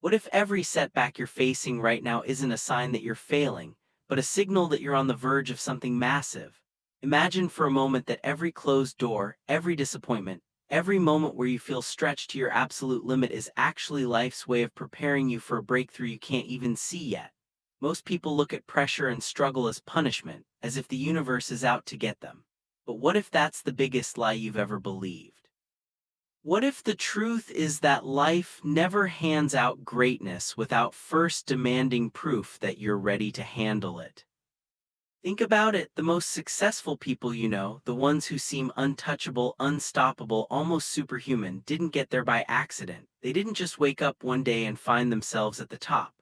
What if every setback you're facing right now isn't a sign that you're failing, but a signal that you're on the verge of something massive? Imagine for a moment that every closed door, every disappointment, every moment where you feel stretched to your absolute limit is actually life's way of preparing you for a breakthrough you can't even see yet. Most people look at pressure and struggle as punishment, as if the universe is out to get them. But what if that's the biggest lie you've ever believed? What if the truth is that life never hands out greatness without first demanding proof that you're ready to handle it? Think about it, the most successful people you know, the ones who seem untouchable, unstoppable, almost superhuman, didn't get there by accident. They didn't just wake up one day and find themselves at the top.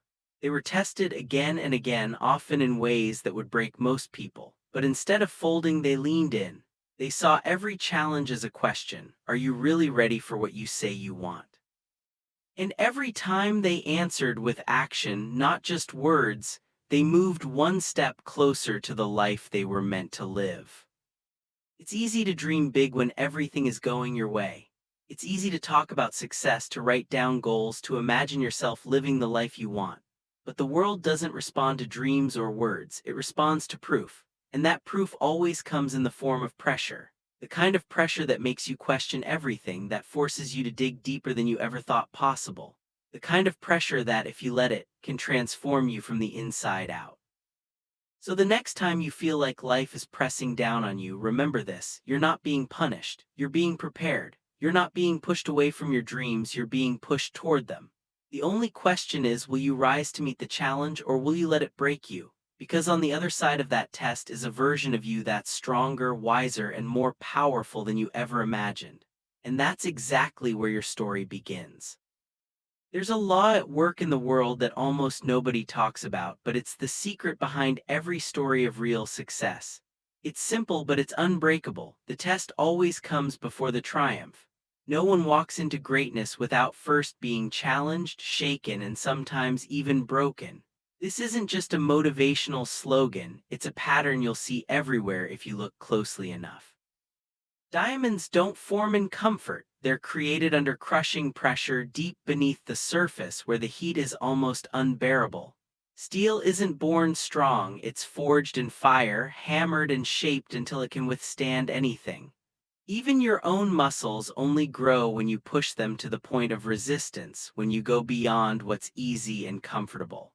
They were tested again and again, often in ways that would break most people. But instead of folding, they leaned in. They saw every challenge as a question: are you really ready for what you say you want? And every time they answered with action, not just words, they moved one step closer to the life they were meant to live. It's easy to dream big when everything is going your way. It's easy to talk about success, to write down goals, to imagine yourself living the life you want. But the world doesn't respond to dreams or words, it responds to proof. And that proof always comes in the form of pressure. The kind of pressure that makes you question everything, that forces you to dig deeper than you ever thought possible. The kind of pressure that, if you let it, can transform you from the inside out. So the next time you feel like life is pressing down on you, remember this: you're not being punished, you're being prepared. You're not being pushed away from your dreams, you're being pushed toward them. The only question is, will you rise to meet the challenge, or will you let it break you? Because on the other side of that test is a version of you that's stronger, wiser, and more powerful than you ever imagined. And that's exactly where your story begins. There's a law at work in the world that almost nobody talks about, but it's the secret behind every story of real success. It's simple, but it's unbreakable. The test always comes before the triumph. No one walks into greatness without first being challenged, shaken, and sometimes even broken. This isn't just a motivational slogan, it's a pattern you'll see everywhere if you look closely enough. Diamonds don't form in comfort, they're created under crushing pressure deep beneath the surface where the heat is almost unbearable. Steel isn't born strong, it's forged in fire, hammered and shaped until it can withstand anything. Even your own muscles only grow when you push them to the point of resistance, when you go beyond what's easy and comfortable.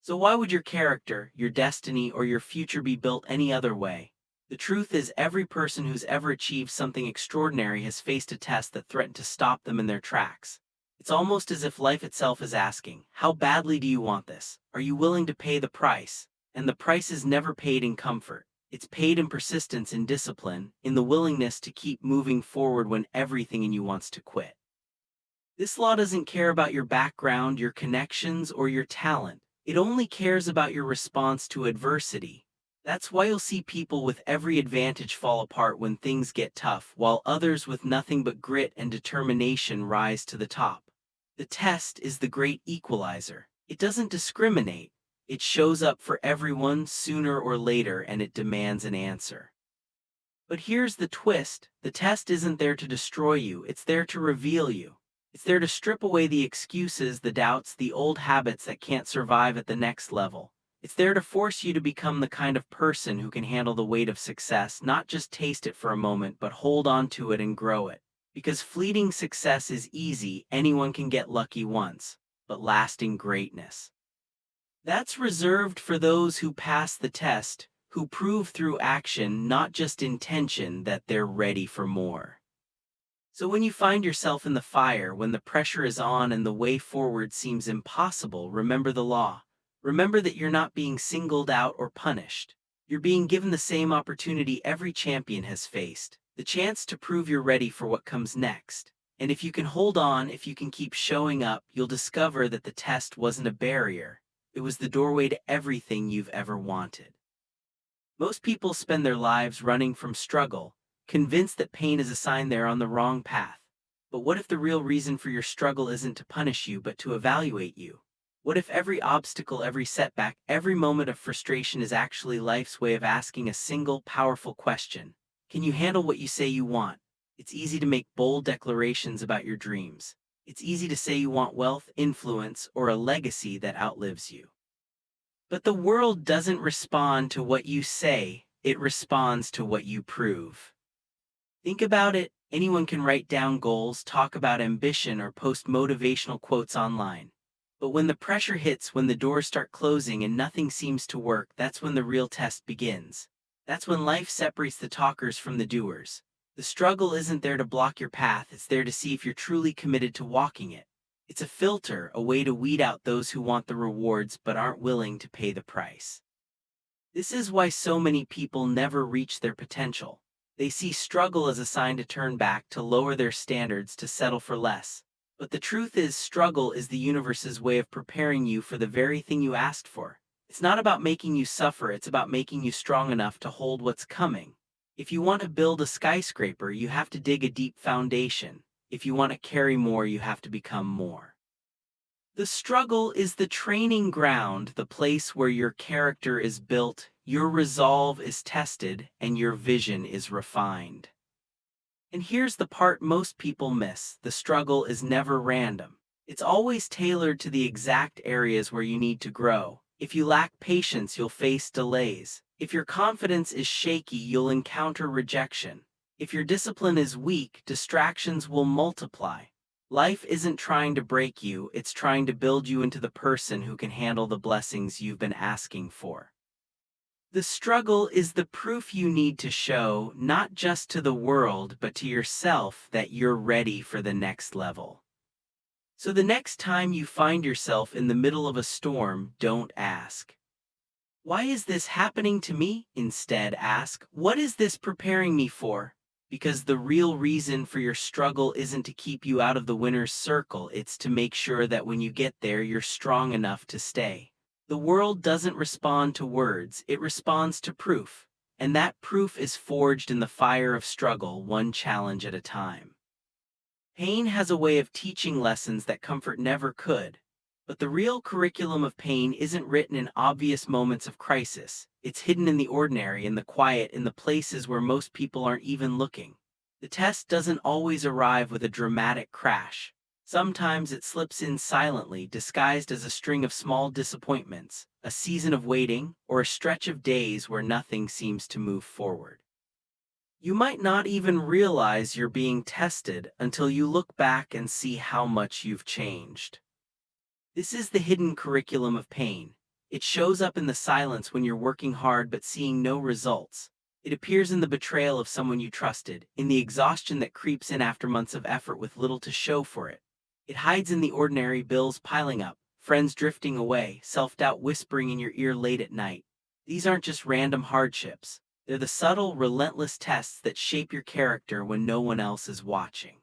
So why would your character, your destiny, or your future be built any other way? The truth is, every person who's ever achieved something extraordinary has faced a test that threatened to stop them in their tracks. It's almost as if life itself is asking, how badly do you want this? Are you willing to pay the price? And the price is never paid in comfort. It's paid in persistence, in discipline, in the willingness to keep moving forward when everything in you wants to quit. This law doesn't care about your background, your connections, or your talent. It only cares about your response to adversity. That's why you'll see people with every advantage fall apart when things get tough, while others with nothing but grit and determination rise to the top. The test is the great equalizer. It doesn't discriminate. It shows up for everyone sooner or later, and it demands an answer. But here's the twist: the test isn't there to destroy you, it's there to reveal you. It's there to strip away the excuses, the doubts, the old habits that can't survive at the next level. It's there to force you to become the kind of person who can handle the weight of success, not just taste it for a moment, but hold on to it and grow it. Because fleeting success is easy, anyone can get lucky once, but lasting greatness, that's reserved for those who pass the test, who prove through action, not just intention, that they're ready for more. So when you find yourself in the fire, when the pressure is on and the way forward seems impossible, remember the law. Remember that you're not being singled out or punished. You're being given the same opportunity every champion has faced, the chance to prove you're ready for what comes next. And if you can hold on, if you can keep showing up, you'll discover that the test wasn't a barrier. It was the doorway to everything you've ever wanted. Most people spend their lives running from struggle, convinced that pain is a sign they're on the wrong path. But what if the real reason for your struggle isn't to punish you, but to evaluate you? What if every obstacle, every setback, every moment of frustration is actually life's way of asking a single, powerful question? Can you handle what you say you want? It's easy to make bold declarations about your dreams. It's easy to say you want wealth, influence, or a legacy that outlives you. But the world doesn't respond to what you say, it responds to what you prove. Think about it. Anyone can write down goals, talk about ambition, or post motivational quotes online. But when the pressure hits, when the doors start closing and nothing seems to work, that's when the real test begins. That's when life separates the talkers from the doers. The struggle isn't there to block your path, it's there to see if you're truly committed to walking it. It's a filter, a way to weed out those who want the rewards but aren't willing to pay the price. This is why so many people never reach their potential. They see struggle as a sign to turn back, to lower their standards, to settle for less. But the truth is, struggle is the universe's way of preparing you for the very thing you asked for. It's not about making you suffer, it's about making you strong enough to hold what's coming. If you want to build a skyscraper, you have to dig a deep foundation. If you want to carry more, you have to become more. The struggle is the training ground, the place where your character is built, your resolve is tested, and your vision is refined. And here's the part most people miss: the struggle is never random. It's always tailored to the exact areas where you need to grow. If you lack patience, you'll face delays. If your confidence is shaky, you'll encounter rejection. If your discipline is weak, distractions will multiply. Life isn't trying to break you, it's trying to build you into the person who can handle the blessings you've been asking for. The struggle is the proof you need to show, not just to the world, but to yourself, that you're ready for the next level. So the next time you find yourself in the middle of a storm, don't ask, "Why is this happening to me?" Instead, ask, "What is this preparing me for?" Because the real reason for your struggle isn't to keep you out of the winner's circle, it's to make sure that when you get there, you're strong enough to stay. The world doesn't respond to words, it responds to proof. And that proof is forged in the fire of struggle, one challenge at a time. Pain has a way of teaching lessons that comfort never could. But the real curriculum of pain isn't written in obvious moments of crisis. It's hidden in the ordinary, in the quiet, in the places where most people aren't even looking. The test doesn't always arrive with a dramatic crash. Sometimes it slips in silently, disguised as a string of small disappointments, a season of waiting, or a stretch of days where nothing seems to move forward. You might not even realize you're being tested until you look back and see how much you've changed. This is the hidden curriculum of pain. It shows up in the silence when you're working hard but seeing no results. It appears in the betrayal of someone you trusted, in the exhaustion that creeps in after months of effort with little to show for it. It hides in the ordinary: bills piling up, friends drifting away, self-doubt whispering in your ear late at night. These aren't just random hardships. They're the subtle, relentless tests that shape your character when no one else is watching.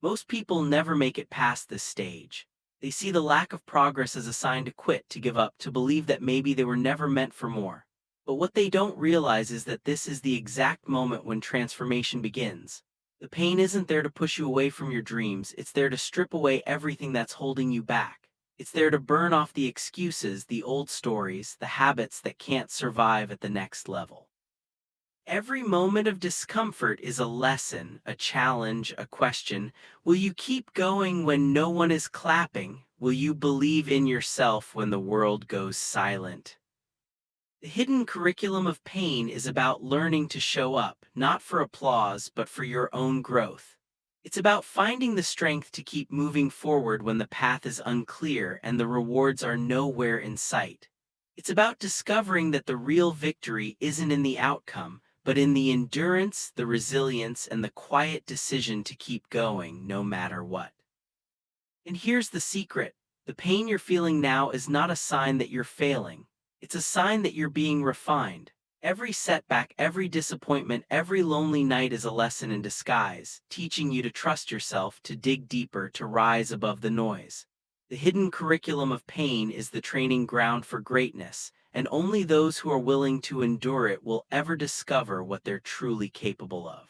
Most people never make it past this stage. They see the lack of progress as a sign to quit, to give up, to believe that maybe they were never meant for more. But what they don't realize is that this is the exact moment when transformation begins. The pain isn't there to push you away from your dreams, it's there to strip away everything that's holding you back. It's there to burn off the excuses, the old stories, the habits that can't survive at the next level. Every moment of discomfort is a lesson, a challenge, a question. Will you keep going when no one is clapping? Will you believe in yourself when the world goes silent? The hidden curriculum of pain is about learning to show up, not for applause, but for your own growth. It's about finding the strength to keep moving forward when the path is unclear and the rewards are nowhere in sight. It's about discovering that the real victory isn't in the outcome, but in the endurance, the resilience, and the quiet decision to keep going no matter what. And here's the secret: the pain you're feeling now is not a sign that you're failing. It's a sign that you're being refined. Every setback, every disappointment, every lonely night is a lesson in disguise, teaching you to trust yourself, to dig deeper, to rise above the noise. The hidden curriculum of pain is the training ground for greatness, and only those who are willing to endure it will ever discover what they're truly capable of.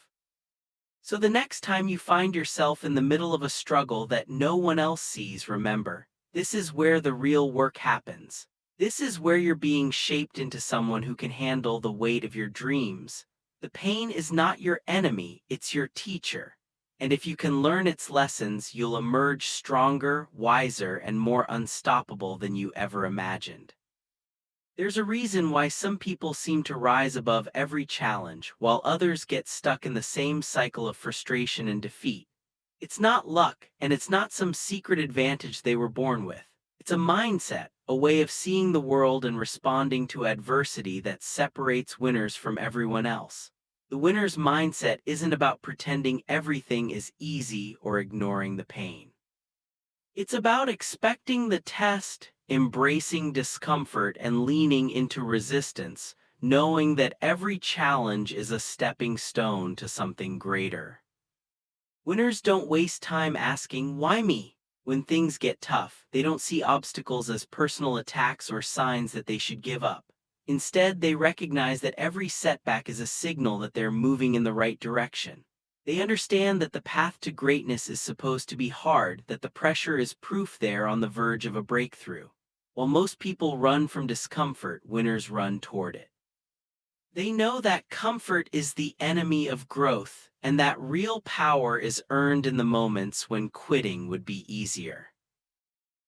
So the next time you find yourself in the middle of a struggle that no one else sees, remember, this is where the real work happens. This is where you're being shaped into someone who can handle the weight of your dreams. The pain is not your enemy, it's your teacher. And if you can learn its lessons, you'll emerge stronger, wiser, and more unstoppable than you ever imagined. There's a reason why some people seem to rise above every challenge, while others get stuck in the same cycle of frustration and defeat. It's not luck, and it's not some secret advantage they were born with. It's a mindset, a way of seeing the world and responding to adversity that separates winners from everyone else. The winner's mindset isn't about pretending everything is easy or ignoring the pain. It's about expecting the test, embracing discomfort, and leaning into resistance, knowing that every challenge is a stepping stone to something greater. Winners don't waste time asking, "Why me?" When things get tough, they don't see obstacles as personal attacks or signs that they should give up. Instead, they recognize that every setback is a signal that they're moving in the right direction. They understand that the path to greatness is supposed to be hard, that the pressure is proof they're on the verge of a breakthrough. While most people run from discomfort, winners run toward it. They know that comfort is the enemy of growth, and that real power is earned in the moments when quitting would be easier.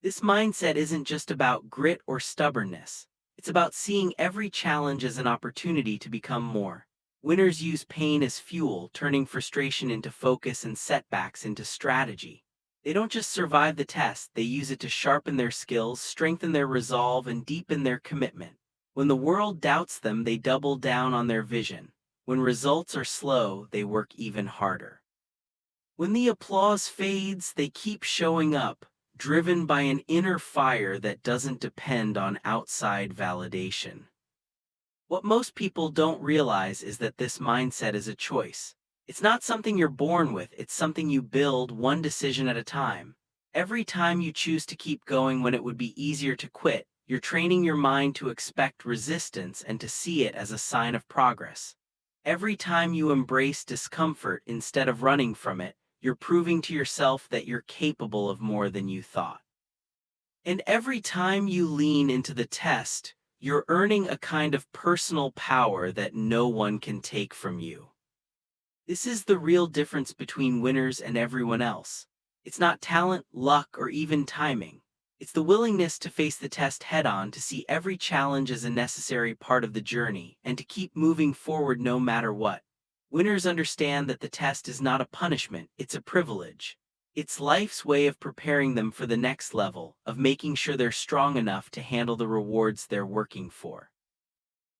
This mindset isn't just about grit or stubbornness. It's about seeing every challenge as an opportunity to become more. Winners use pain as fuel, turning frustration into focus and setbacks into strategy. They don't just survive the test, they use it to sharpen their skills, strengthen their resolve, and deepen their commitment. When the world doubts them, they double down on their vision. When results are slow, they work even harder. When the applause fades, they keep showing up, driven by an inner fire that doesn't depend on outside validation. What most people don't realize is that this mindset is a choice. It's not something you're born with, it's something you build one decision at a time. Every time you choose to keep going when it would be easier to quit, you're training your mind to expect resistance and to see it as a sign of progress. Every time you embrace discomfort instead of running from it, you're proving to yourself that you're capable of more than you thought. And every time you lean into the test, you're earning a kind of personal power that no one can take from you. This is the real difference between winners and everyone else. It's not talent, luck, or even timing. It's the willingness to face the test head-on, to see every challenge as a necessary part of the journey, and to keep moving forward no matter what. Winners understand that the test is not a punishment, it's a privilege. It's life's way of preparing them for the next level, of making sure they're strong enough to handle the rewards they're working for.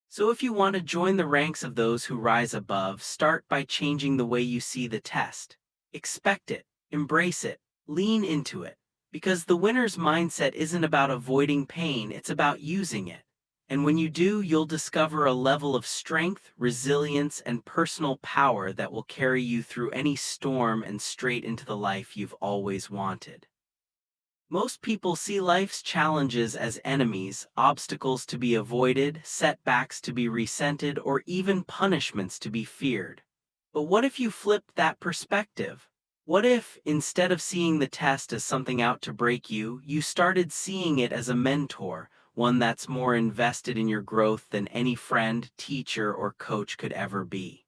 So if you want to join the ranks of those who rise above, start by changing the way you see the test. Expect it, embrace it, lean into it. Because the winner's mindset isn't about avoiding pain, it's about using it. And when you do, you'll discover a level of strength, resilience, and personal power that will carry you through any storm and straight into the life you've always wanted. Most people see life's challenges as enemies, obstacles to be avoided, setbacks to be resented, or even punishments to be feared. But what if you flipped that perspective? What if, instead of seeing the test as something out to break you, you started seeing it as a mentor, one that's more invested in your growth than any friend, teacher, or coach could ever be?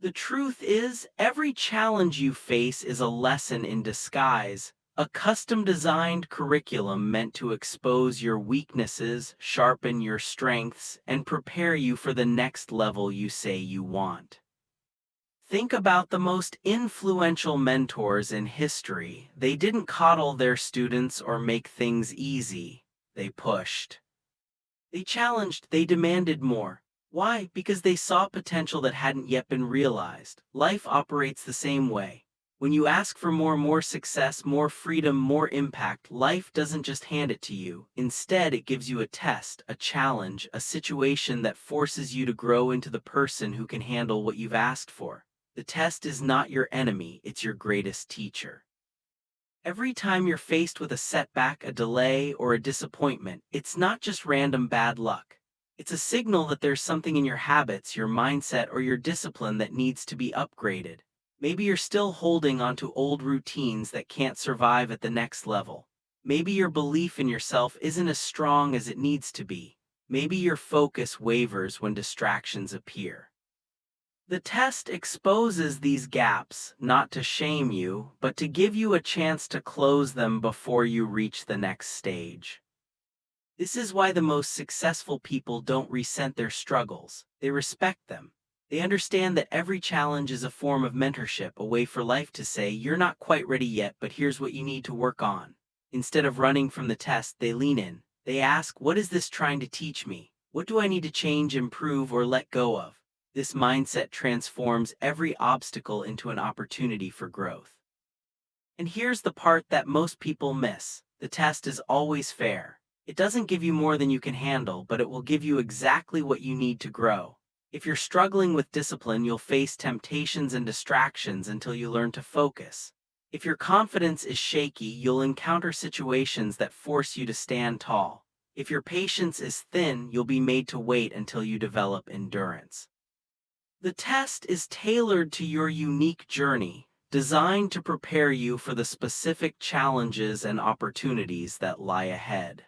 The truth is, every challenge you face is a lesson in disguise, a custom-designed curriculum meant to expose your weaknesses, sharpen your strengths, and prepare you for the next level you say you want. Think about the most influential mentors in history. They didn't coddle their students or make things easy. They pushed. They challenged, they demanded more. Why? Because they saw potential that hadn't yet been realized. Life operates the same way. When you ask for more success, more freedom, more impact, life doesn't just hand it to you. Instead, it gives you a test, a challenge, a situation that forces you to grow into the person who can handle what you've asked for. The test is not your enemy, it's your greatest teacher. Every time you're faced with a setback, a delay, or a disappointment, it's not just random bad luck. It's a signal that there's something in your habits, your mindset, or your discipline that needs to be upgraded. Maybe you're still holding onto old routines that can't survive at the next level. Maybe your belief in yourself isn't as strong as it needs to be. Maybe your focus wavers when distractions appear. The test exposes these gaps not to shame you, but to give you a chance to close them before you reach the next stage. This is why the most successful people don't resent their struggles, they respect them. They understand that every challenge is a form of mentorship, a way for life to say, "You're not quite ready yet, but here's what you need to work on." Instead of running from the test, they lean in. They ask, "What is this trying to teach me? What do I need to change, improve, or let go of?" This mindset transforms every obstacle into an opportunity for growth. And here's the part that most people miss. The test is always fair. It doesn't give you more than you can handle, but it will give you exactly what you need to grow. If you're struggling with discipline, you'll face temptations and distractions until you learn to focus. If your confidence is shaky, you'll encounter situations that force you to stand tall. If your patience is thin, you'll be made to wait until you develop endurance. The test is tailored to your unique journey, designed to prepare you for the specific challenges and opportunities that lie ahead.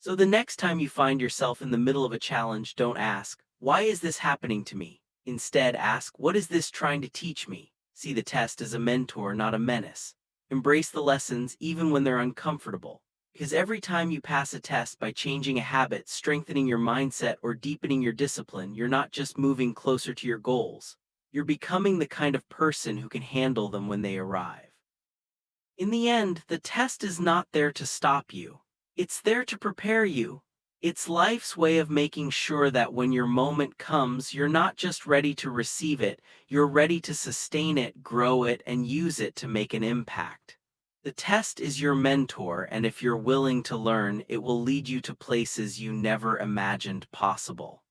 So the next time you find yourself in the middle of a challenge, don't ask, "Why is this happening to me?" Instead, ask, "What is this trying to teach me?" See the test as a mentor, not a menace. Embrace the lessons even when they're uncomfortable. Because every time you pass a test by changing a habit, strengthening your mindset, or deepening your discipline, you're not just moving closer to your goals. You're becoming the kind of person who can handle them when they arrive. In the end, the test is not there to stop you. It's there to prepare you. It's life's way of making sure that when your moment comes, you're not just ready to receive it, you're ready to sustain it, grow it, and use it to make an impact. The test is your mentor, and if you're willing to learn, it will lead you to places you never imagined possible.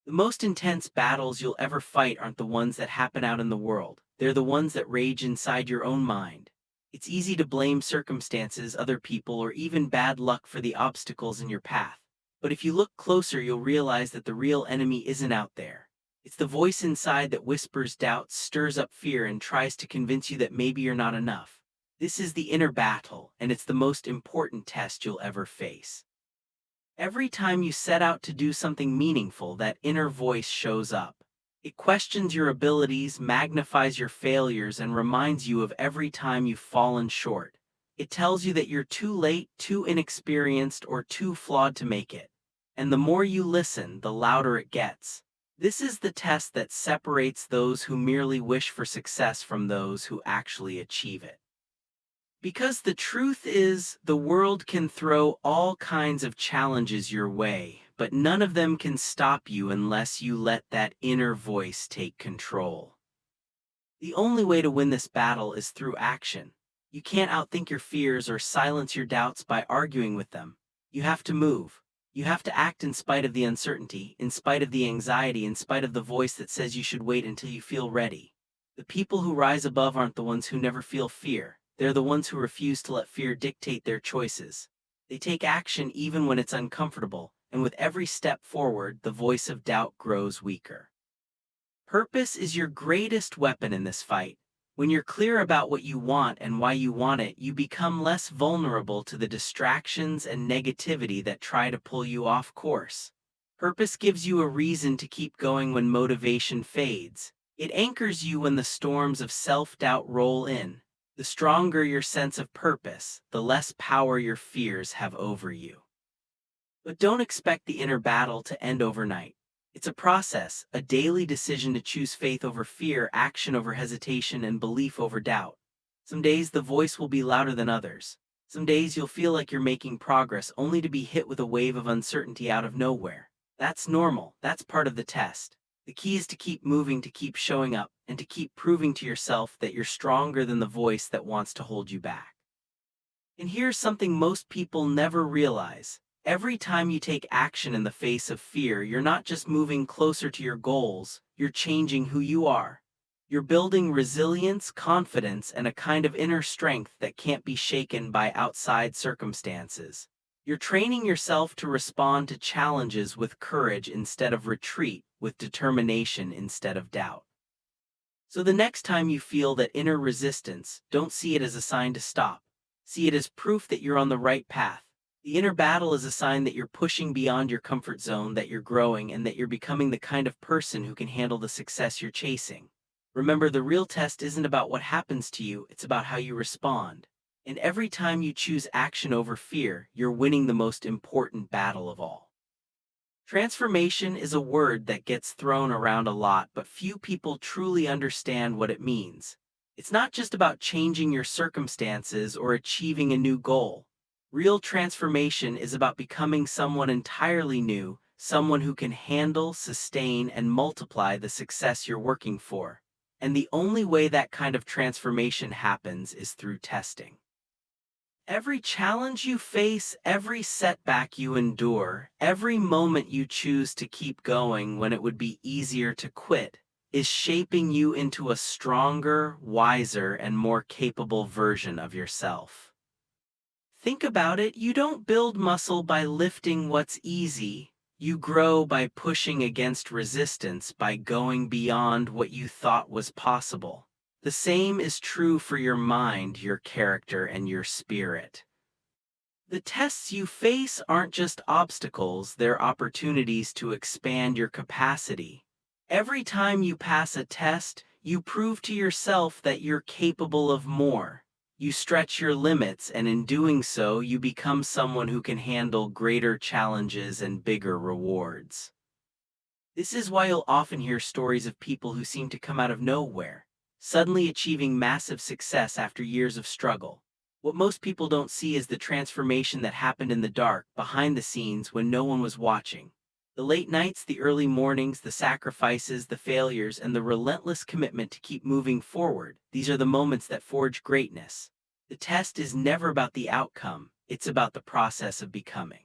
The most intense battles you'll ever fight aren't the ones that happen out in the world. They're the ones that rage inside your own mind. It's easy to blame circumstances, other people, or even bad luck for the obstacles in your path. But if you look closer, you'll realize that the real enemy isn't out there. It's the voice inside that whispers doubts, stirs up fear, and tries to convince you that maybe you're not enough. This is the inner battle, and it's the most important test you'll ever face. Every time you set out to do something meaningful, that inner voice shows up. It questions your abilities, magnifies your failures, and reminds you of every time you've fallen short. It tells you that you're too late, too inexperienced, or too flawed to make it. And the more you listen, the louder it gets. This is the test that separates those who merely wish for success from those who actually achieve it. Because the truth is, the world can throw all kinds of challenges your way, but none of them can stop you unless you let that inner voice take control. The only way to win this battle is through action. You can't outthink your fears or silence your doubts by arguing with them. You have to move. You have to act in spite of the uncertainty, in spite of the anxiety, in spite of the voice that says you should wait until you feel ready. The people who rise above aren't the ones who never feel fear. They're the ones who refuse to let fear dictate their choices. They take action even when it's uncomfortable, and with every step forward, the voice of doubt grows weaker. Purpose is your greatest weapon in this fight. When you're clear about what you want and why you want it, you become less vulnerable to the distractions and negativity that try to pull you off course. Purpose gives you a reason to keep going when motivation fades. It anchors you when the storms of self-doubt roll in. The stronger your sense of purpose, the less power your fears have over you. But don't expect the inner battle to end overnight. It's a process, a daily decision to choose faith over fear, action over hesitation, and belief over doubt. Some days the voice will be louder than others. Some days you'll feel like you're making progress only to be hit with a wave of uncertainty out of nowhere. That's normal, that's part of the test. The key is to keep moving, to keep showing up, and to keep proving to yourself that you're stronger than the voice that wants to hold you back. And here's something most people never realize. Every time you take action in the face of fear, you're not just moving closer to your goals, you're changing who you are. You're building resilience, confidence, and a kind of inner strength that can't be shaken by outside circumstances. You're training yourself to respond to challenges with courage instead of retreat, with determination instead of doubt. So the next time you feel that inner resistance, don't see it as a sign to stop. See it as proof that you're on the right path. The inner battle is a sign that you're pushing beyond your comfort zone, that you're growing, and that you're becoming the kind of person who can handle the success you're chasing. Remember, the real test isn't about what happens to you, it's about how you respond. And every time you choose action over fear, you're winning the most important battle of all. Transformation is a word that gets thrown around a lot, but few people truly understand what it means. It's not just about changing your circumstances or achieving a new goal. Real transformation is about becoming someone entirely new, someone who can handle, sustain, and multiply the success you're working for. And the only way that kind of transformation happens is through testing. Every challenge you face, every setback you endure, every moment you choose to keep going when it would be easier to quit, is shaping you into a stronger, wiser, and more capable version of yourself. Think about it, you don't build muscle by lifting what's easy. You grow by pushing against resistance, by going beyond what you thought was possible. The same is true for your mind, your character, and your spirit. The tests you face aren't just obstacles, they're opportunities to expand your capacity. Every time you pass a test, you prove to yourself that you're capable of more. You stretch your limits, and in doing so, you become someone who can handle greater challenges and bigger rewards. This is why you'll often hear stories of people who seem to come out of nowhere, suddenly achieving massive success after years of struggle. What most people don't see is the transformation that happened in the dark, behind the scenes, when no one was watching. The late nights, the early mornings, the sacrifices, the failures, and the relentless commitment to keep moving forward, these are the moments that forge greatness. The test is never about the outcome, it's about the process of becoming.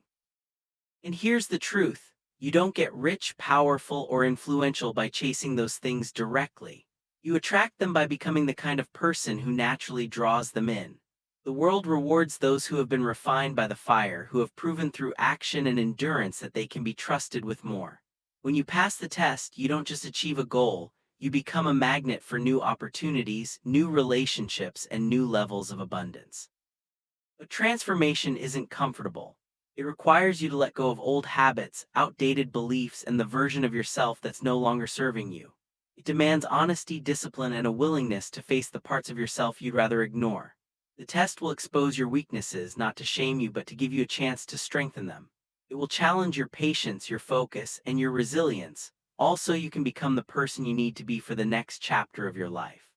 And here's the truth. You don't get rich, powerful, or influential by chasing those things directly. You attract them by becoming the kind of person who naturally draws them in. The world rewards those who have been refined by the fire, who have proven through action and endurance that they can be trusted with more. When you pass the test, you don't just achieve a goal, you become a magnet for new opportunities, new relationships, and new levels of abundance. But transformation isn't comfortable. It requires you to let go of old habits, outdated beliefs, and the version of yourself that's no longer serving you. It demands honesty, discipline, and a willingness to face the parts of yourself you'd rather ignore. The test will expose your weaknesses, not to shame you, but to give you a chance to strengthen them. It will challenge your patience, your focus, and your resilience, all so you can become the person you need to be for the next chapter of your life.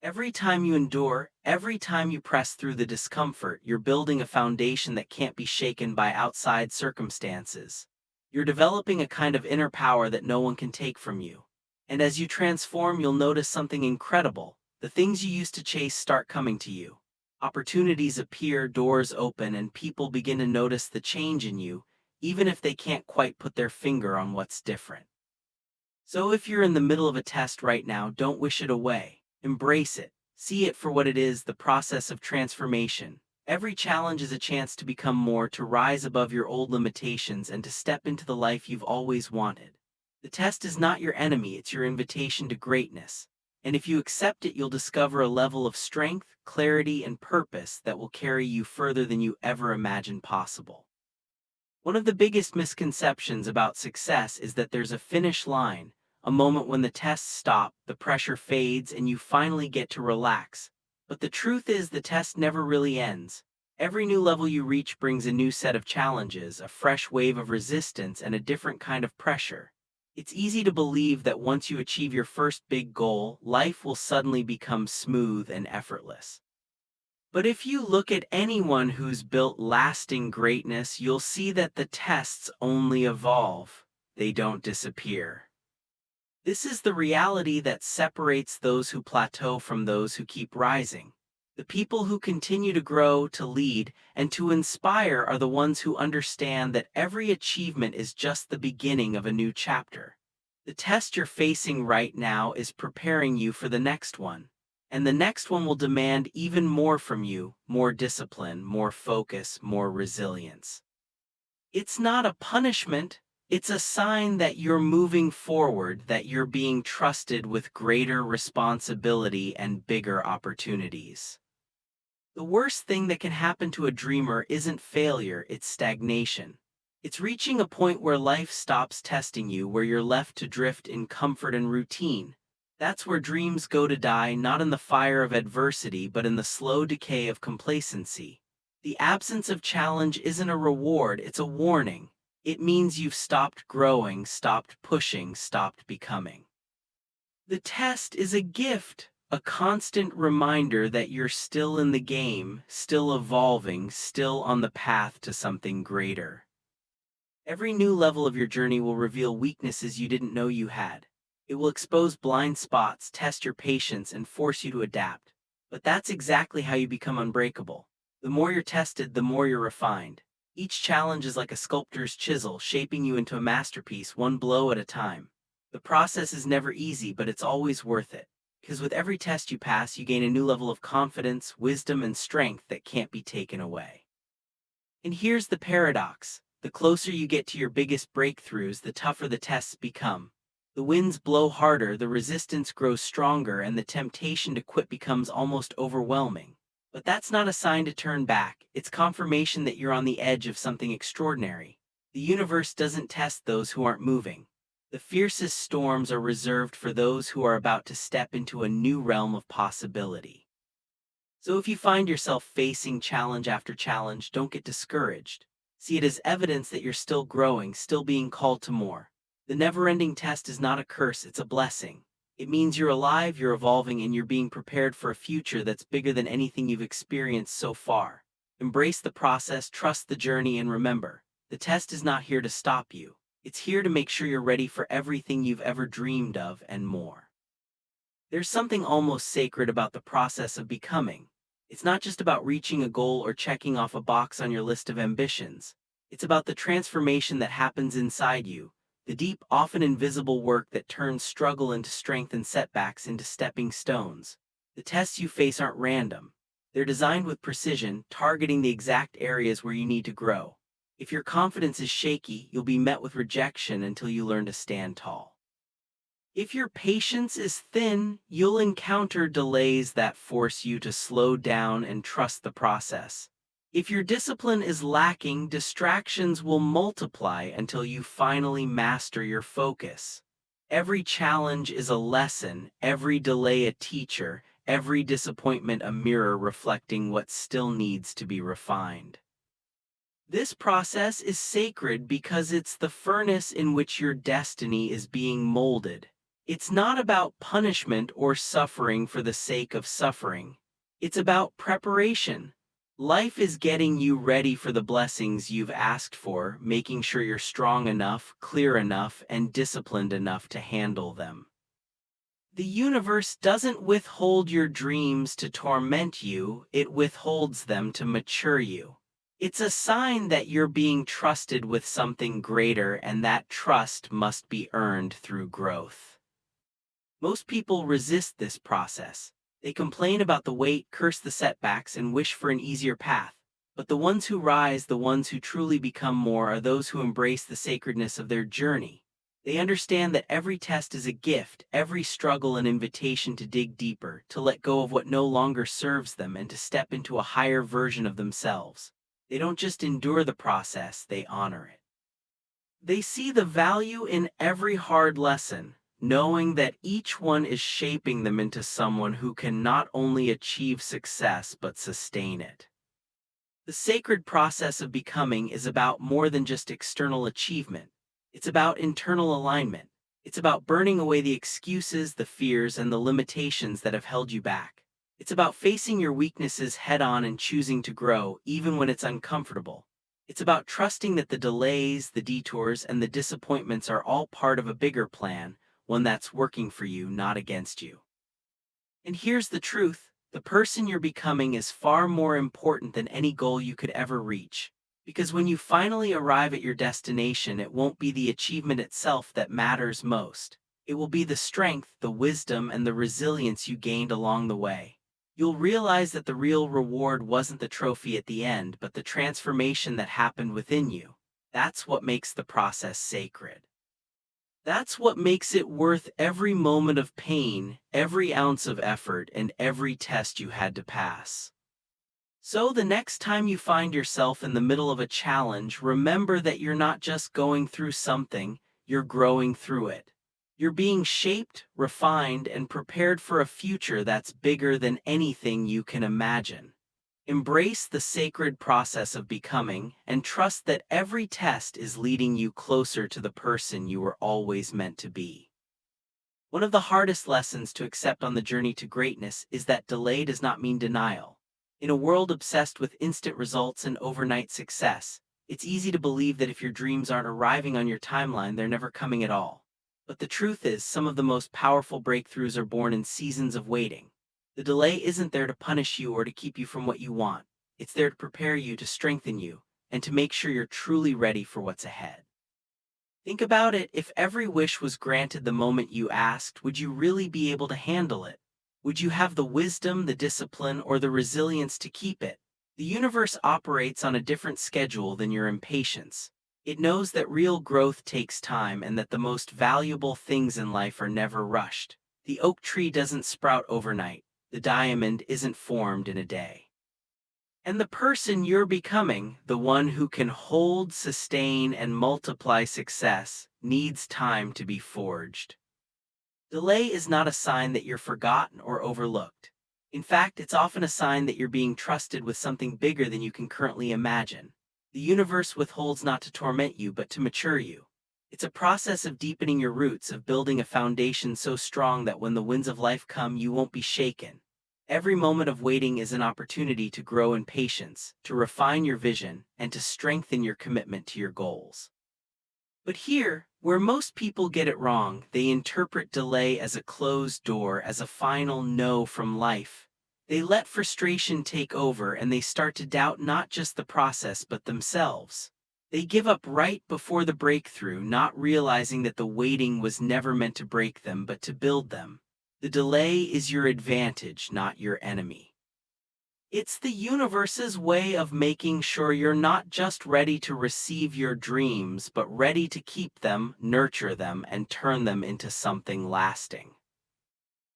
Every time you endure, every time you press through the discomfort, you're building a foundation that can't be shaken by outside circumstances. You're developing a kind of inner power that no one can take from you. And as you transform, you'll notice something incredible. The things you used to chase start coming to you. Opportunities appear, doors open, and people begin to notice the change in you, even if they can't quite put their finger on what's different. So if you're in the middle of a test right now, don't wish it away. Embrace it. See it for what it is, the process of transformation. Every challenge is a chance to become more, to rise above your old limitations, and to step into the life you've always wanted. The test is not your enemy, it's your invitation to greatness. And if you accept it, you'll discover a level of strength, clarity, and purpose that will carry you further than you ever imagined possible. One of the biggest misconceptions about success is that there's a finish line, a moment when the tests stop, the pressure fades, and you finally get to relax. But the truth is, the test never really ends. Every new level you reach brings a new set of challenges, a fresh wave of resistance, and a different kind of pressure. It's easy to believe that once you achieve your first big goal, life will suddenly become smooth and effortless. But if you look at anyone who's built lasting greatness, you'll see that the tests only evolve. They don't disappear. This is the reality that separates those who plateau from those who keep rising. The people who continue to grow, to lead, and to inspire are the ones who understand that every achievement is just the beginning of a new chapter. The test you're facing right now is preparing you for the next one. And the next one will demand even more from you, more discipline, more focus, more resilience. It's not a punishment. It's a sign that you're moving forward, that you're being trusted with greater responsibility and bigger opportunities. The worst thing that can happen to a dreamer isn't failure, it's stagnation. It's reaching a point where life stops testing you, where you're left to drift in comfort and routine. That's where dreams go to die, not in the fire of adversity, but in the slow decay of complacency. The absence of challenge isn't a reward, it's a warning. It means you've stopped growing, stopped pushing, stopped becoming. The test is a gift, a constant reminder that you're still in the game, still evolving, still on the path to something greater. Every new level of your journey will reveal weaknesses you didn't know you had. It will expose blind spots, test your patience, and force you to adapt. But that's exactly how you become unbreakable. The more you're tested, the more you're refined. Each challenge is like a sculptor's chisel, shaping you into a masterpiece, one blow at a time. The process is never easy, but it's always worth it. Because with every test you pass, you gain a new level of confidence, wisdom, and strength that can't be taken away. And here's the paradox. The closer you get to your biggest breakthroughs, the tougher the tests become. The winds blow harder, the resistance grows stronger, and the temptation to quit becomes almost overwhelming. But that's not a sign to turn back, it's confirmation that you're on the edge of something extraordinary. The universe doesn't test those who aren't moving. The fiercest storms are reserved for those who are about to step into a new realm of possibility. So if you find yourself facing challenge after challenge, don't get discouraged. See it as evidence that you're still growing, still being called to more. The never-ending test is not a curse, it's a blessing. It means you're alive, you're evolving, and you're being prepared for a future that's bigger than anything you've experienced so far. Embrace the process, trust the journey, and remember, the test is not here to stop you. It's here to make sure you're ready for everything you've ever dreamed of and more. There's something almost sacred about the process of becoming. It's not just about reaching a goal or checking off a box on your list of ambitions. It's about the transformation that happens inside you, the deep, often invisible work that turns struggle into strength and setbacks into stepping stones. The tests you face aren't random. They're designed with precision, targeting the exact areas where you need to grow. If your confidence is shaky, you'll be met with rejection until you learn to stand tall. If your patience is thin, you'll encounter delays that force you to slow down and trust the process. If your discipline is lacking, distractions will multiply until you finally master your focus. Every challenge is a lesson, every delay a teacher, every disappointment a mirror reflecting what still needs to be refined. This process is sacred because it's the furnace in which your destiny is being molded. It's not about punishment or suffering for the sake of suffering. It's about preparation. Life is getting you ready for the blessings you've asked for, making sure you're strong enough, clear enough, and disciplined enough to handle them. The universe doesn't withhold your dreams to torment you, it withholds them to mature you. It's a sign that you're being trusted with something greater, and that trust must be earned through growth. Most people resist this process. They complain about the wait, curse the setbacks, and wish for an easier path. But the ones who rise, the ones who truly become more, are those who embrace the sacredness of their journey. They understand that every test is a gift, every struggle an invitation to dig deeper, to let go of what no longer serves them, and to step into a higher version of themselves. They don't just endure the process, they honor it. They see the value in every hard lesson, knowing that each one is shaping them into someone who can not only achieve success but sustain it. The sacred process of becoming is about more than just external achievement. It's about internal alignment. It's about burning away the excuses, the fears, and the limitations that have held you back. It's about facing your weaknesses head-on and choosing to grow, even when it's uncomfortable. It's about trusting that the delays, the detours, and the disappointments are all part of a bigger plan, one that's working for you, not against you. And here's the truth, the person you're becoming is far more important than any goal you could ever reach. Because when you finally arrive at your destination, it won't be the achievement itself that matters most. It will be the strength, the wisdom, and the resilience you gained along the way. You'll realize that the real reward wasn't the trophy at the end, but the transformation that happened within you. That's what makes the process sacred. That's what makes it worth every moment of pain, every ounce of effort, and every test you had to pass. So the next time you find yourself in the middle of a challenge, remember that you're not just going through something, you're growing through it. You're being shaped, refined, and prepared for a future that's bigger than anything you can imagine. Embrace the sacred process of becoming and trust that every test is leading you closer to the person you were always meant to be. One of the hardest lessons to accept on the journey to greatness is that delay does not mean denial. In a world obsessed with instant results and overnight success, it's easy to believe that if your dreams aren't arriving on your timeline, they're never coming at all. But the truth is, some of the most powerful breakthroughs are born in seasons of waiting. The delay isn't there to punish you or to keep you from what you want. It's there to prepare you, to strengthen you, and to make sure you're truly ready for what's ahead. Think about it. If every wish was granted the moment you asked, would you really be able to handle it? Would you have the wisdom, the discipline, or the resilience to keep it? The universe operates on a different schedule than your impatience. It knows that real growth takes time and that the most valuable things in life are never rushed. The oak tree doesn't sprout overnight. The diamond isn't formed in a day. And the person you're becoming, the one who can hold, sustain, and multiply success, needs time to be forged. Delay is not a sign that you're forgotten or overlooked. In fact, it's often a sign that you're being trusted with something bigger than you can currently imagine. The universe withholds not to torment you, but to mature you. It's a process of deepening your roots, of building a foundation so strong that when the winds of life come, you won't be shaken. Every moment of waiting is an opportunity to grow in patience, to refine your vision, and to strengthen your commitment to your goals. But here, where most people get it wrong, they interpret delay as a closed door, as a final no from life. They let frustration take over and they start to doubt not just the process but themselves. They give up right before the breakthrough, not realizing that the waiting was never meant to break them but to build them. The delay is your advantage, not your enemy. It's the universe's way of making sure you're not just ready to receive your dreams, but ready to keep them, nurture them, and turn them into something lasting.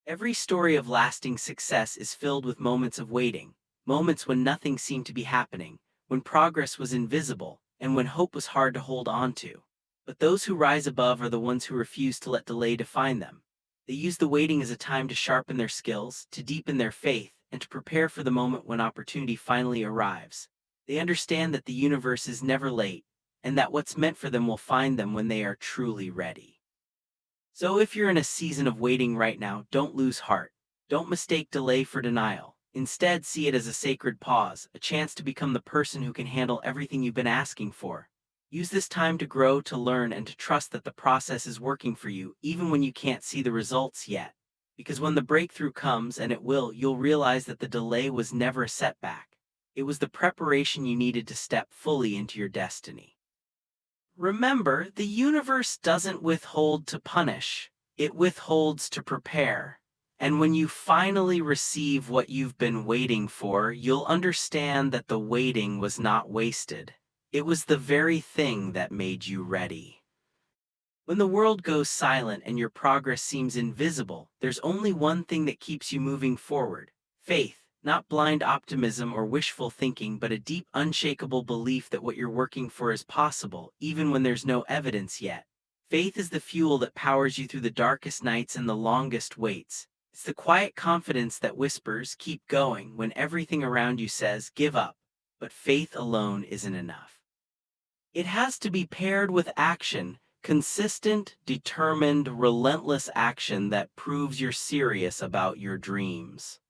Every story of lasting success is filled with moments of waiting, moments when nothing seemed to be happening, when progress was invisible, and when hope was hard to hold on to. But those who rise above are the ones who refuse to let delay define them. They use the waiting as a time to sharpen their skills, to deepen their faith, and to prepare for the moment when opportunity finally arrives. They understand that the universe is never late, and that what's meant for them will find them when they are truly ready. So if you're in a season of waiting right now, don't lose heart. Don't mistake delay for denial. Instead, see it as a sacred pause, a chance to become the person who can handle everything you've been asking for. Use this time to grow, to learn, and to trust that the process is working for you, even when you can't see the results yet. Because when the breakthrough comes, and it will, you'll realize that the delay was never a setback. It was the preparation you needed to step fully into your destiny. Remember, the universe doesn't withhold to punish, it withholds to prepare. And when you finally receive what you've been waiting for, you'll understand that the waiting was not wasted. It was the very thing that made you ready. When the world goes silent and your progress seems invisible, there's only one thing that keeps you moving forward: faith. Not blind optimism or wishful thinking, but a deep, unshakable belief that what you're working for is possible, even when there's no evidence yet. Faith is the fuel that powers you through the darkest nights and the longest waits. It's the quiet confidence that whispers, "Keep going," when everything around you says, "Give up." But faith alone isn't enough. It has to be paired with action, consistent, determined, relentless action that proves you're serious about your dreams.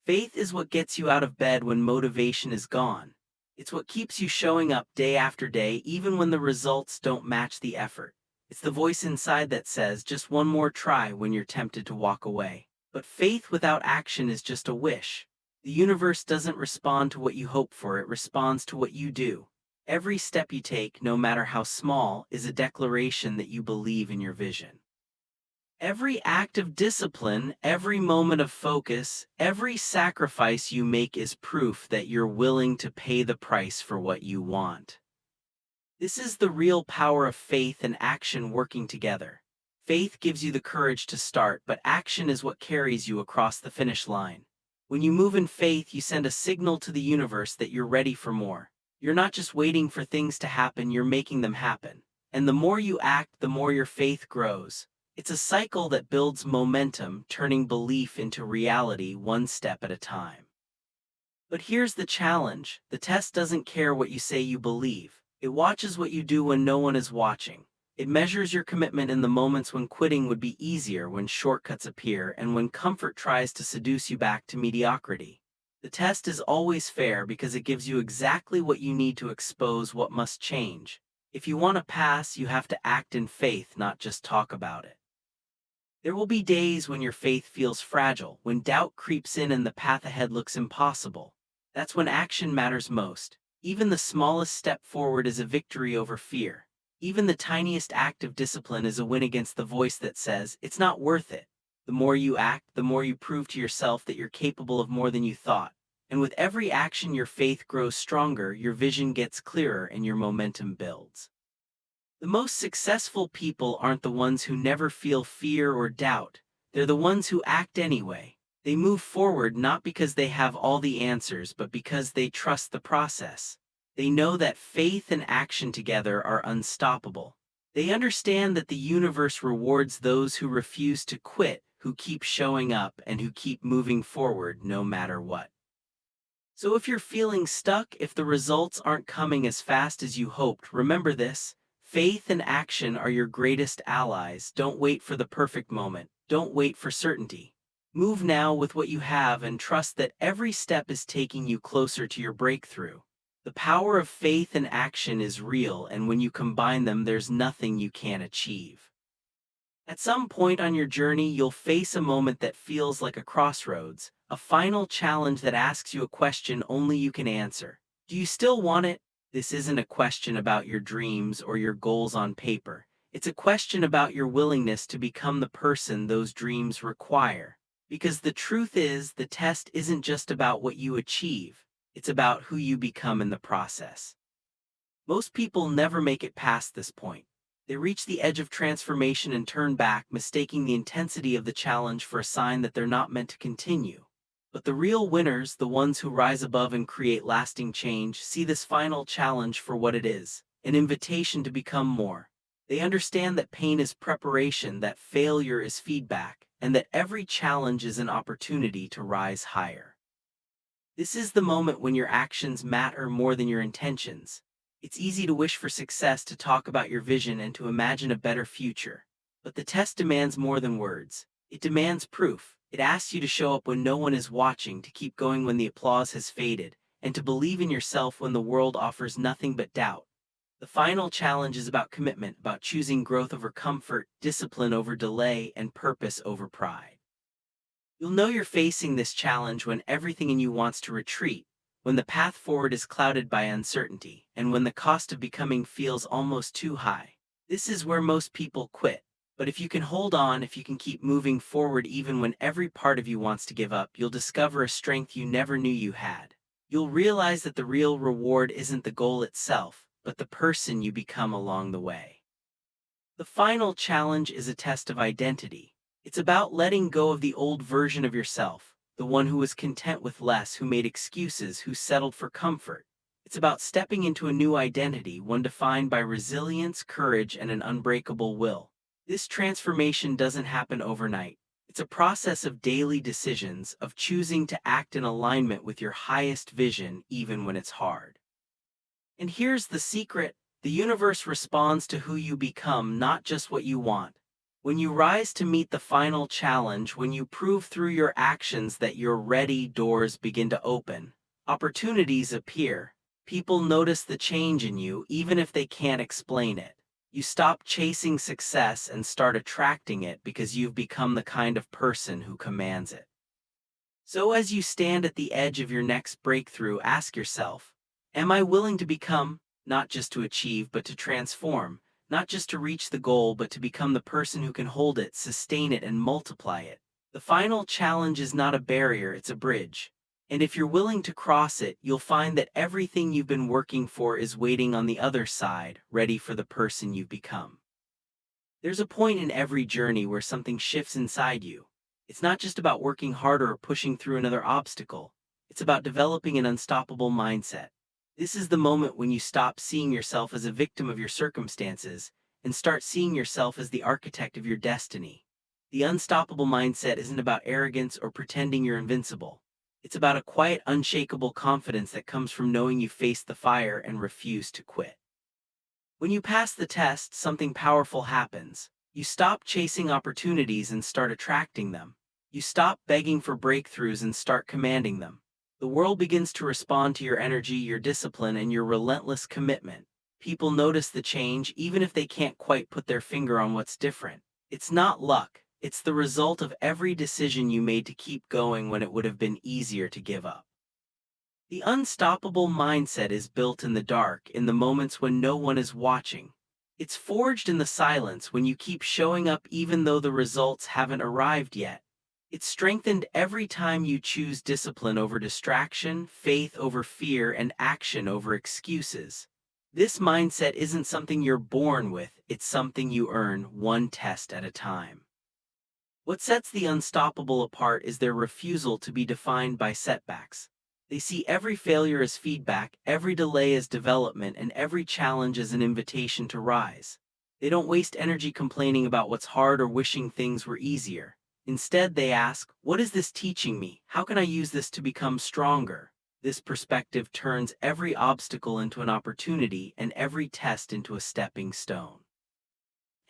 Faith is what gets you out of bed when motivation is gone. It's what keeps you showing up day after day, even when the results don't match the effort. It's the voice inside that says, "Just one more try," when you're tempted to walk away. But faith without action is just a wish. The universe doesn't respond to what you hope for, it responds to what you do. Every step you take, no matter how small, is a declaration that you believe in your vision. Every act of discipline, every moment of focus, every sacrifice you make is proof that you're willing to pay the price for what you want. This is the real power of faith and action working together. Faith gives you the courage to start, but action is what carries you across the finish line. When you move in faith, you send a signal to the universe that you're ready for more. You're not just waiting for things to happen, you're making them happen. And the more you act, the more your faith grows. It's a cycle that builds momentum, turning belief into reality one step at a time. But here's the challenge: the test doesn't care what you say you believe. It watches what you do when no one is watching. It measures your commitment in the moments when quitting would be easier, when shortcuts appear, and when comfort tries to seduce you back to mediocrity. The test is always fair because it gives you exactly what you need to expose what must change. If you want to pass, you have to act in faith, not just talk about it. There will be days when your faith feels fragile, when doubt creeps in and the path ahead looks impossible. That's when action matters most. Even the smallest step forward is a victory over fear. Even the tiniest act of discipline is a win against the voice that says, "It's not worth it." The more you act, the more you prove to yourself that you're capable of more than you thought. And with every action, your faith grows stronger, your vision gets clearer, and your momentum builds. The most successful people aren't the ones who never feel fear or doubt. They're the ones who act anyway. They move forward not because they have all the answers, but because they trust the process. They know that faith and action together are unstoppable. They understand that the universe rewards those who refuse to quit, who keep showing up, and who keep moving forward no matter what. So if you're feeling stuck, if the results aren't coming as fast as you hoped, remember this: faith and action are your greatest allies. Don't wait for the perfect moment. Don't wait for certainty. Move now with what you have and trust that every step is taking you closer to your breakthrough. The power of faith and action is real, and when you combine them, there's nothing you can't achieve. At some point on your journey, you'll face a moment that feels like a crossroads, a final challenge that asks you a question only you can answer. Do you still want it? This isn't a question about your dreams or your goals on paper. It's a question about your willingness to become the person those dreams require. Because the truth is, the test isn't just about what you achieve, it's about who you become in the process. Most people never make it past this point. They reach the edge of transformation and turn back, mistaking the intensity of the challenge for a sign that they're not meant to continue. But the real winners, the ones who rise above and create lasting change, see this final challenge for what it is: an invitation to become more. They understand that pain is preparation, that failure is feedback, and that every challenge is an opportunity to rise higher. This is the moment when your actions matter more than your intentions. It's easy to wish for success, to talk about your vision, and to imagine a better future. But the test demands more than words. It demands proof. It asks you to show up when no one is watching, to keep going when the applause has faded, and to believe in yourself when the world offers nothing but doubt. The final challenge is about commitment, about choosing growth over comfort, discipline over delay, and purpose over pride. You'll know you're facing this challenge when everything in you wants to retreat, when the path forward is clouded by uncertainty, and when the cost of becoming feels almost too high. This is where most people quit. But if you can hold on, if you can keep moving forward even when every part of you wants to give up, you'll discover a strength you never knew you had. You'll realize that the real reward isn't the goal itself, but the person you become along the way. The final challenge is a test of identity. It's about letting go of the old version of yourself, the one who was content with less, who made excuses, who settled for comfort. It's about stepping into a new identity, one defined by resilience, courage, and an unbreakable will. This transformation doesn't happen overnight. It's a process of daily decisions, of choosing to act in alignment with your highest vision, even when it's hard. And here's the secret: the universe responds to who you become, not just what you want. When you rise to meet the final challenge, when you prove through your actions that you're ready, doors begin to open. Opportunities appear. People notice the change in you, even if they can't explain it. You stop chasing success and start attracting it because you've become the kind of person who commands it. So as you stand at the edge of your next breakthrough, ask yourself, am I willing to become, not just to achieve, but to transform? Not just to reach the goal, but to become the person who can hold it, sustain it, and multiply it. The final challenge is not a barrier, it's a bridge. And if you're willing to cross it, you'll find that everything you've been working for is waiting on the other side, ready for the person you've become. There's a point in every journey where something shifts inside you. It's not just about working harder or pushing through another obstacle. It's about developing an unstoppable mindset. This is the moment when you stop seeing yourself as a victim of your circumstances and start seeing yourself as the architect of your destiny. The unstoppable mindset isn't about arrogance or pretending you're invincible. It's about a quiet, unshakable confidence that comes from knowing you faced the fire and refused to quit. When you pass the test, something powerful happens. You stop chasing opportunities and start attracting them. You stop begging for breakthroughs and start commanding them. The world begins to respond to your energy, your discipline, and your relentless commitment. People notice the change even if they can't quite put their finger on what's different. It's not luck. It's the result of every decision you made to keep going when it would have been easier to give up. The unstoppable mindset is built in the dark, in the moments when no one is watching. It's forged in the silence when you keep showing up even though the results haven't arrived yet. It's strengthened every time you choose discipline over distraction, faith over fear, and action over excuses. This mindset isn't something you're born with, it's something you earn one test at a time. What sets the unstoppable apart is their refusal to be defined by setbacks. They see every failure as feedback, every delay as development, and every challenge as an invitation to rise. They don't waste energy complaining about what's hard or wishing things were easier. Instead, they ask, what is this teaching me? How can I use this to become stronger? This perspective turns every obstacle into an opportunity and every test into a stepping stone.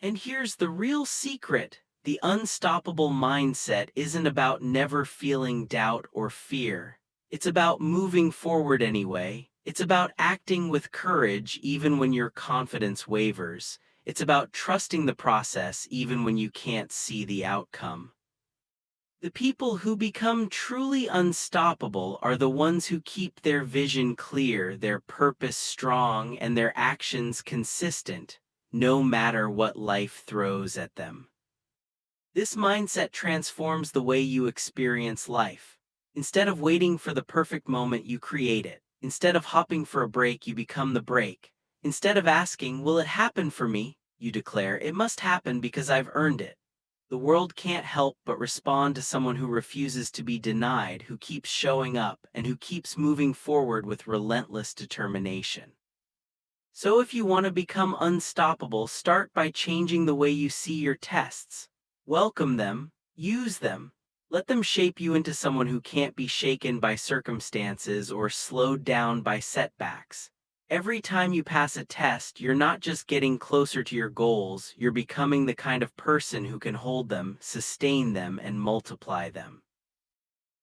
And here's the real secret. The unstoppable mindset isn't about never feeling doubt or fear. It's about moving forward anyway. It's about acting with courage even when your confidence wavers. It's about trusting the process even when you can't see the outcome. The people who become truly unstoppable are the ones who keep their vision clear, their purpose strong, and their actions consistent, no matter what life throws at them. This mindset transforms the way you experience life. Instead of waiting for the perfect moment, you create it. Instead of hopping for a break, you become the break. Instead of asking, will it happen for me? You declare, it must happen because I've earned it. The world can't help but respond to someone who refuses to be denied, who keeps showing up, and who keeps moving forward with relentless determination. So if you want to become unstoppable, start by changing the way you see your tests. Welcome them, use them, let them shape you into someone who can't be shaken by circumstances or slowed down by setbacks. Every time you pass a test, you're not just getting closer to your goals, you're becoming the kind of person who can hold them, sustain them, and multiply them.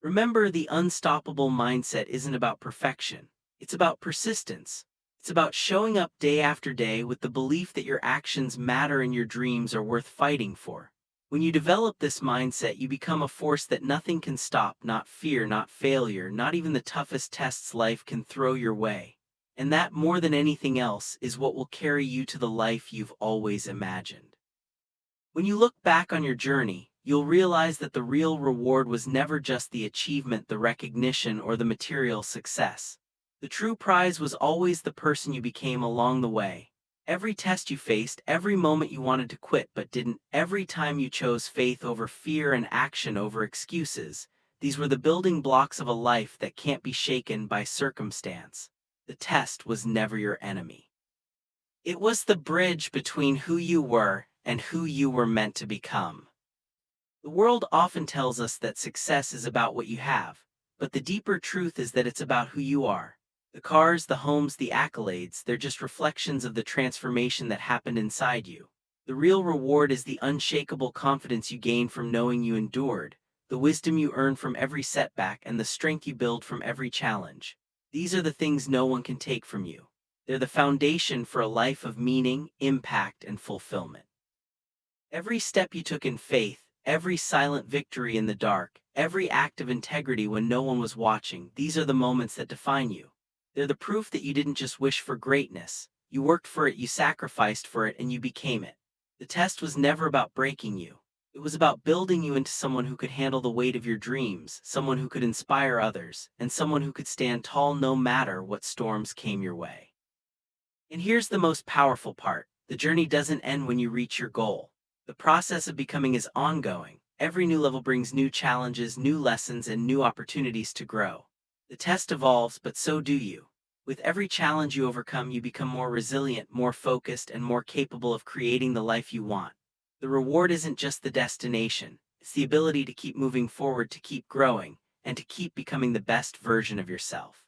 Remember, the unstoppable mindset isn't about perfection. It's about persistence. It's about showing up day after day with the belief that your actions matter and your dreams are worth fighting for. When you develop this mindset, you become a force that nothing can stop, not fear, not failure, not even the toughest tests life can throw your way. And that, more than anything else, is what will carry you to the life you've always imagined. When you look back on your journey, you'll realize that the real reward was never just the achievement, the recognition, or the material success. The true prize was always the person you became along the way. Every test you faced, every moment you wanted to quit but didn't, every time you chose faith over fear and action over excuses, these were the building blocks of a life that can't be shaken by circumstance. The test was never your enemy. It was the bridge between who you were and who you were meant to become. The world often tells us that success is about what you have, but the deeper truth is that it's about who you are. The cars, the homes, the accolades, they're just reflections of the transformation that happened inside you. The real reward is the unshakable confidence you gain from knowing you endured, the wisdom you earn from every setback, and the strength you build from every challenge. These are the things no one can take from you. They're the foundation for a life of meaning, impact, and fulfillment. Every step you took in faith, every silent victory in the dark, every act of integrity when no one was watching, these are the moments that define you. They're the proof that you didn't just wish for greatness. You worked for it, you sacrificed for it, and you became it. The test was never about breaking you. It was about building you into someone who could handle the weight of your dreams, someone who could inspire others, and someone who could stand tall no matter what storms came your way. And here's the most powerful part. The journey doesn't end when you reach your goal. The process of becoming is ongoing. Every new level brings new challenges, new lessons, and new opportunities to grow. The test evolves, but so do you. With every challenge you overcome, you become more resilient, more focused, and more capable of creating the life you want. The reward isn't just the destination, it's the ability to keep moving forward, to keep growing, and to keep becoming the best version of yourself.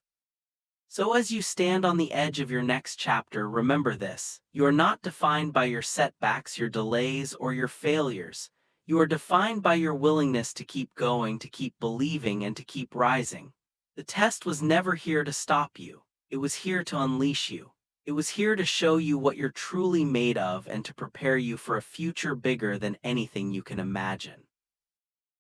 So as you stand on the edge of your next chapter, remember this: you are not defined by your setbacks, your delays, or your failures. You are defined by your willingness to keep going, to keep believing, and to keep rising. The test was never here to stop you. It was here to unleash you. It was here to show you what you're truly made of and to prepare you for a future bigger than anything you can imagine.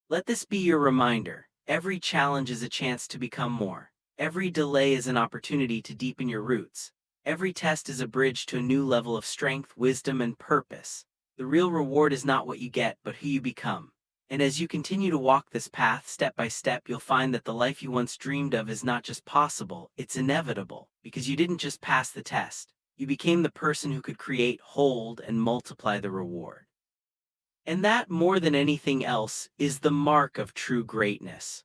Let this be your reminder: every challenge is a chance to become more. Every delay is an opportunity to deepen your roots. Every test is a bridge to a new level of strength, wisdom, and purpose. The real reward is not what you get, but who you become. And as you continue to walk this path step by step, you'll find that the life you once dreamed of is not just possible, it's inevitable, because you didn't just pass the test. You became the person who could create, hold, and multiply the reward. And that, more than anything else, is the mark of true greatness.